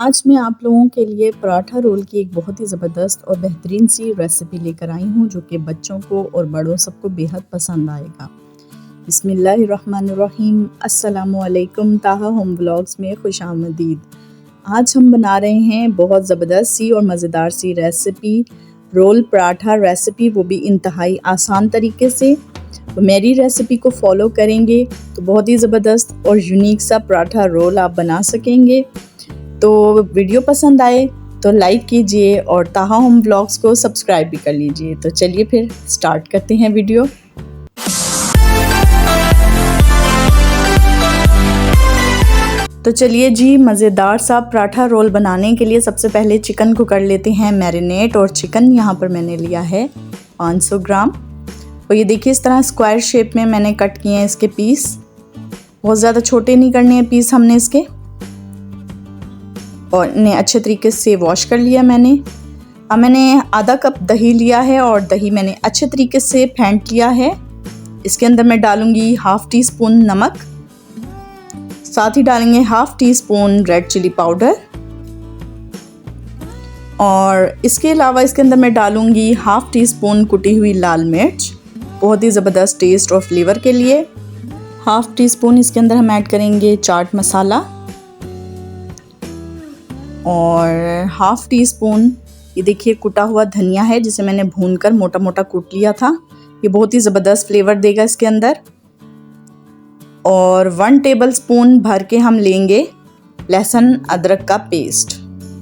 आज मैं आप लोगों के लिए पराठा रोल की एक बहुत ही ज़बरदस्त और बेहतरीन सी रेसिपी लेकर आई हूँ जो कि बच्चों को और बड़ों सबको बेहद पसंद आएगा। बिस्मिल्लाहिर्रहमानिर्रहीम। अस्सलामुअलैकुम। ताहा होम व्लॉग्स में खुशामदीद। आज हम बना रहे हैं बहुत ज़बरदस्त सी और मज़ेदार सी रेसिपी, रोल पराठा रेसिपी, वो भी इंतहाई आसान तरीके से। तो मेरी रेसिपी को फॉलो करेंगे तो बहुत ही ज़बरदस्त और यूनिक सा पराठा रोल आप बना सकेंगे। तो वीडियो पसंद आए तो लाइक कीजिए और ताहा होम व्लॉग्स को सब्सक्राइब भी कर लीजिए। तो चलिए फिर स्टार्ट करते हैं वीडियो। तो चलिए जी, मज़ेदार सा पराठा रोल बनाने के लिए सबसे पहले चिकन को कर लेते हैं मैरिनेट। और चिकन यहाँ पर मैंने लिया है 500 ग्राम। और ये देखिए इस तरह स्क्वायर शेप में मैंने कट किए हैं इसके पीस। बहुत ज़्यादा छोटे नहीं करने हैं पीस हमने इसके। और इन्हें अच्छे तरीके से वॉश कर लिया मैंने। अब मैंने आधा कप दही लिया है और दही मैंने अच्छे तरीके से फेंट लिया है। इसके अंदर मैं डालूंगी हाफ़ टी स्पून नमक, साथ ही डालेंगे half teaspoon red chilli powder. और इसके अलावा इसके अंदर मैं डालूंगी हाफ़ टी स्पून कुटी हुई लाल मिर्च, बहुत ही ज़बरदस्त टेस्ट और फ्लेवर के लिए। हाफ़ टी स्पून इसके अंदर हम ऐड करेंगे चाट मसाला और हाफ़ टी स्पून ये देखिए कुटा हुआ धनिया है जिसे मैंने भूनकर मोटा मोटा कूट लिया था। ये बहुत ही ज़बरदस्त फ्लेवर देगा इसके अंदर। और 1 टेबलस्पून भर के हम लेंगे लहसुन अदरक का पेस्ट।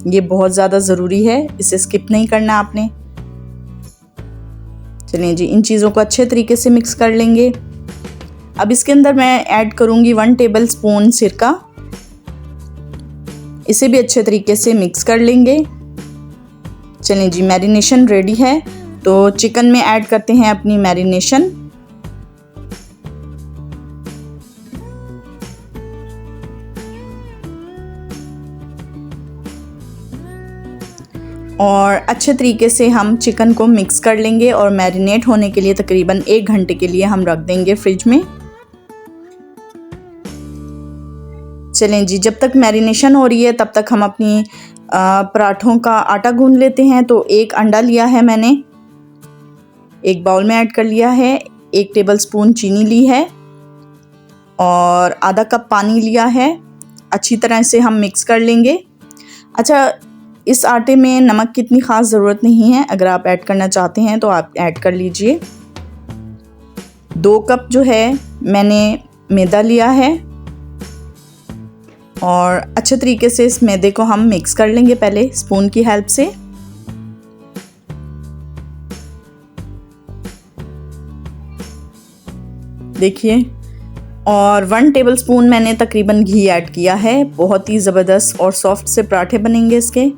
ये बहुत ज़्यादा ज़रूरी है, इसे स्किप नहीं करना आपने। चलिए जी, इन चीज़ों को अच्छे तरीके से मिक्स कर लेंगे। अब इसके अंदर मैं ऐड करूँगी 1 टेबलस्पून सिरका। इसे भी अच्छे तरीके से मिक्स कर लेंगे। चलें जी, मैरिनेशन रेडी है। तो चिकन में ऐड करते हैं अपनी मैरिनेशन। और अच्छे तरीके से हम चिकन को मिक्स कर लेंगे और मैरिनेट होने के लिए तकरीबन 1 घंटे के लिए हम रख देंगे फ्रिज में। चलें जी, जब तक मैरिनेशन हो रही है तब तक हम अपनी पराठों का आटा गूंद लेते हैं। तो 1 अंडा लिया है मैंने, एक बाउल में ऐड कर लिया है। 1 टेबलस्पून चीनी ली है और आधा कप पानी लिया है। अच्छी तरह से हम मिक्स कर लेंगे। अच्छा, इस आटे में नमक की इतनी ख़ास ज़रूरत नहीं है, अगर आप ऐड करना चाहते हैं तो आप ऐड कर लीजिए। 2 कप जो है मैंने मैदा लिया है और अच्छे तरीके से इस मैदे को हम मिक्स कर लेंगे पहले स्पून की हेल्प से। देखिए, और 1 टेबलस्पून मैंने तकरीबन घी ऐड किया है। बहुत ही ज़बरदस्त और सॉफ्ट से पराठे बनेंगे इसके।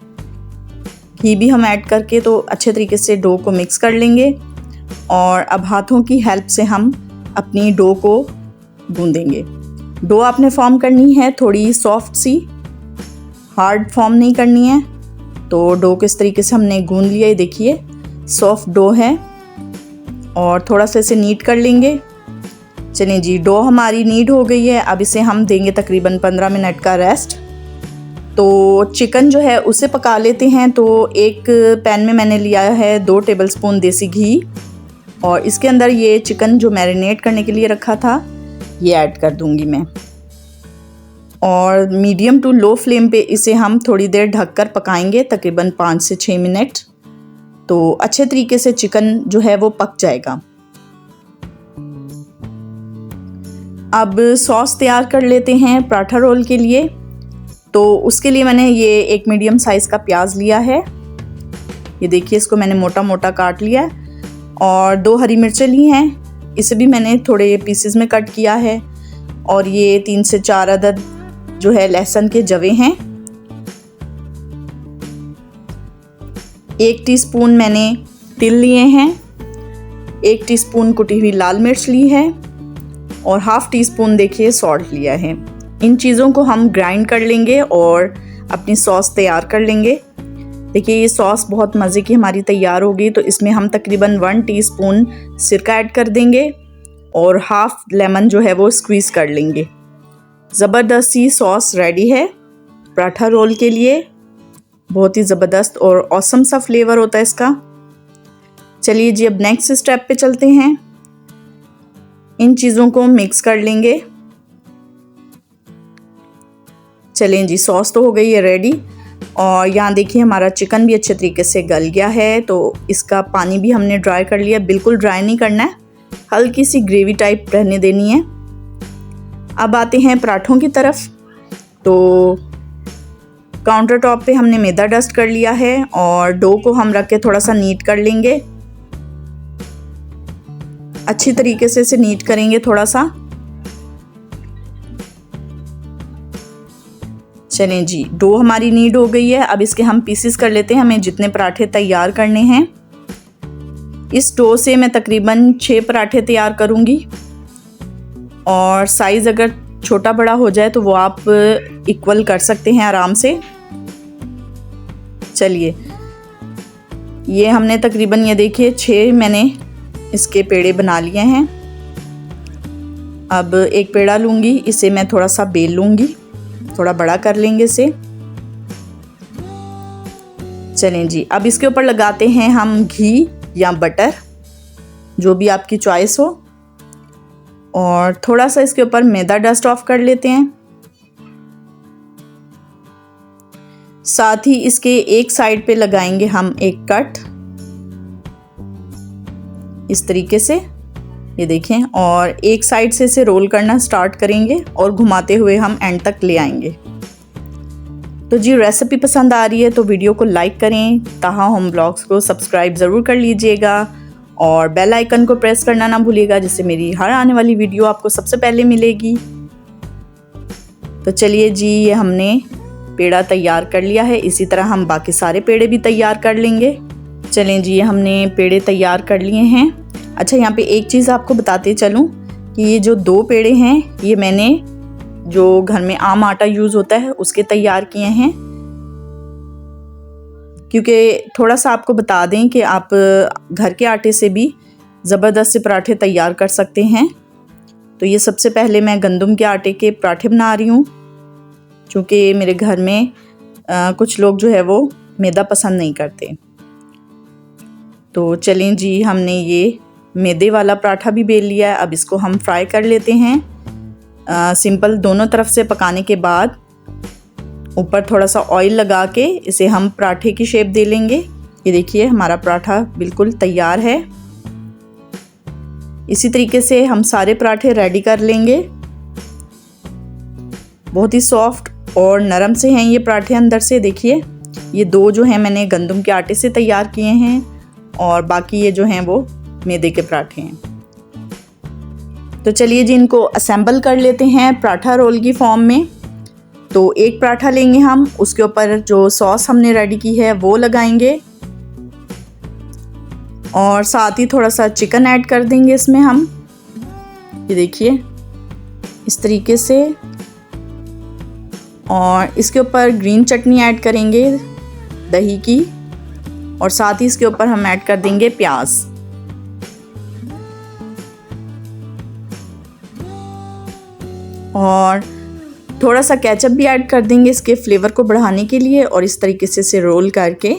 घी भी हम ऐड करके तो अच्छे तरीके से डो को मिक्स कर लेंगे। और अब हाथों की हेल्प से हम अपनी डो को गूंदेंगे। डो आपने फॉर्म करनी है थोड़ी सॉफ्ट सी, हार्ड फॉर्म नहीं करनी है। तो डो किस तरीके से हमने गूंद लिया, ये देखिए सॉफ्ट डो है। और थोड़ा सा इसे नीट कर लेंगे। चलिए जी, डो हमारी नीट हो गई है। अब इसे हम देंगे तकरीबन 15 मिनट का रेस्ट। तो चिकन जो है उसे पका लेते हैं। तो एक पैन में मैंने लिया है 2 टेबलस्पून देसी घी और इसके अंदर ये चिकन जो मैरिनेट करने के लिए रखा था ये ऐड कर दूंगी मैं। और मीडियम टू लो फ्लेम पे इसे हम थोड़ी देर ढककर पकाएंगे, तकरीबन 5 से 6 मिनट। तो अच्छे तरीके से चिकन जो है वो पक जाएगा। अब सॉस तैयार कर लेते हैं पराठा रोल के लिए। तो उसके लिए मैंने ये एक मीडियम साइज़ का प्याज लिया है। ये देखिए, इसको मैंने मोटा मोटा काट लिया है। और 2 हरी मिर्चें ली हैं, इसे भी मैंने थोड़े पीसेस में कट किया है। और ये 3 से 4 अदद जो है लहसुन के जवे हैं। 1 टीस्पून मैंने तिल लिए हैं। 1 टीस्पून कुटी हुई लाल मिर्च ली है और हाफ़ टी स्पून देखिए सॉल्ट लिया है। इन चीज़ों को हम ग्राइंड कर लेंगे और अपनी सॉस तैयार कर लेंगे। देखिए, ये सॉस बहुत मज़े की हमारी तैयार होगी। तो इसमें हम तकरीबन 1 टीस्पून सिरका ऐड कर देंगे और हाफ़ लेमन जो है वो स्क्वीज़ कर लेंगे। ज़बरदस्त सी सॉस रेडी है पराठा रोल के लिए। बहुत ही ज़बरदस्त और ऑसम सा फ्लेवर होता है इसका। चलिए जी, अब नेक्स्ट स्टेप पे चलते हैं। इन चीज़ों को मिक्स कर लेंगे। चलें जी, सॉस तो हो गई है रेडी। और यहाँ देखिए हमारा चिकन भी अच्छे तरीके से गल गया है, तो इसका पानी भी हमने ड्राई कर लिया। बिल्कुल ड्राई नहीं करना है, हल्की सी ग्रेवी टाइप रहने देनी है। अब आते हैं पराठों की तरफ। तो काउंटर टॉप पे हमने मैदा डस्ट कर लिया है और डो को हम रख के थोड़ा सा नीट कर लेंगे। अच्छी तरीके से इसे नीट करेंगे थोड़ा सा। चलें जी, डो हमारी नीड हो गई है। अब इसके हम पीसेस कर लेते हैं। हमें जितने पराठे तैयार करने हैं, इस डो से मैं तकरीबन 6 पराठे तैयार करूंगी। और साइज़ अगर छोटा बड़ा हो जाए तो वो आप इक्वल कर सकते हैं आराम से। चलिए, ये हमने तकरीबन ये देखिए 6 मैंने इसके पेड़े बना लिए हैं। अब एक पेड़ा लूँगी, इसे मैं थोड़ा सा बेल लूँगी, थोड़ा बड़ा कर लेंगे इसे। चलें जी, अब इसके ऊपर लगाते हैं हम घी या बटर, जो भी आपकी चॉइस हो। और थोड़ा सा इसके ऊपर मैदा डस्ट ऑफ कर लेते हैं। साथ ही इसके एक साइड पे लगाएंगे हम एक कट, इस तरीके से, ये देखें। और एक साइड से इसे रोल करना स्टार्ट करेंगे और घुमाते हुए हम एंड तक ले आएंगे। तो जी, रेसिपी पसंद आ रही है तो वीडियो को लाइक करें, ताहा होम ब्लॉग्स को सब्सक्राइब ज़रूर कर लीजिएगा और बेल आइकन को प्रेस करना ना भूलिएगा, जिससे मेरी हर आने वाली वीडियो आपको सबसे पहले मिलेगी। तो चलिए जी, ये हमने पेड़ा तैयार कर लिया है। इसी तरह हम बाकी सारे पेड़े भी तैयार कर लेंगे। चलें जी, ये हमने पेड़े तैयार कर लिए हैं। अच्छा, यहाँ पे एक चीज़ आपको बताते चलूँ कि ये जो 2 पेड़े हैं, ये मैंने जो घर में आम आटा यूज़ होता है उसके तैयार किए हैं। क्योंकि थोड़ा सा आपको बता दें कि आप घर के आटे से भी ज़बरदस्त से पराठे तैयार कर सकते हैं। तो ये सबसे पहले मैं गंदम के आटे के पराठे बना रही हूँ, क्योंकि मेरे घर में कुछ लोग जो है वो मैदा पसंद नहीं करते। तो चलें जी, हमने ये मैदे वाला पराठा भी बेल लिया है। अब इसको हम फ्राई कर लेते हैं। सिंपल दोनों तरफ से पकाने के बाद ऊपर थोड़ा सा ऑयल लगा के इसे हम पराठे की शेप दे लेंगे। ये देखिए, हमारा पराठा बिल्कुल तैयार है। इसी तरीके से हम सारे पराठे रेडी कर लेंगे। बहुत ही सॉफ्ट और नरम से हैं ये पराठे अंदर से। देखिए, ये 2 जो हैं मैंने गंदम के आटे से तैयार किए हैं और बाकी ये जो हैं वो मैदे के पराठे हैं। तो चलिए जी, इनको असेंबल कर लेते हैं पराठा रोल की फॉर्म में। तो एक पराठा लेंगे हम, उसके ऊपर जो सॉस हमने रेडी की है वो लगाएंगे और साथ ही थोड़ा सा चिकन ऐड कर देंगे इसमें हम। ये देखिए, इस तरीके से। और इसके ऊपर ग्रीन चटनी ऐड करेंगे दही की, और साथ ही इसके ऊपर हम ऐड कर देंगे प्याज। और थोड़ा सा केचप भी ऐड कर देंगे इसके फ्लेवर को बढ़ाने के लिए। और इस तरीके से इसे रोल करके,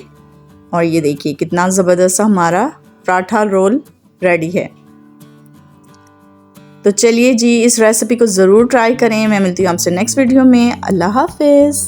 और ये देखिए कितना ज़बरदस्त हमारा पराठा रोल रेडी है। तो चलिए जी, इस रेसिपी को ज़रूर ट्राई करें। मैं मिलती हूँ आपसे नेक्स्ट वीडियो में। अल्लाह हाफिज़।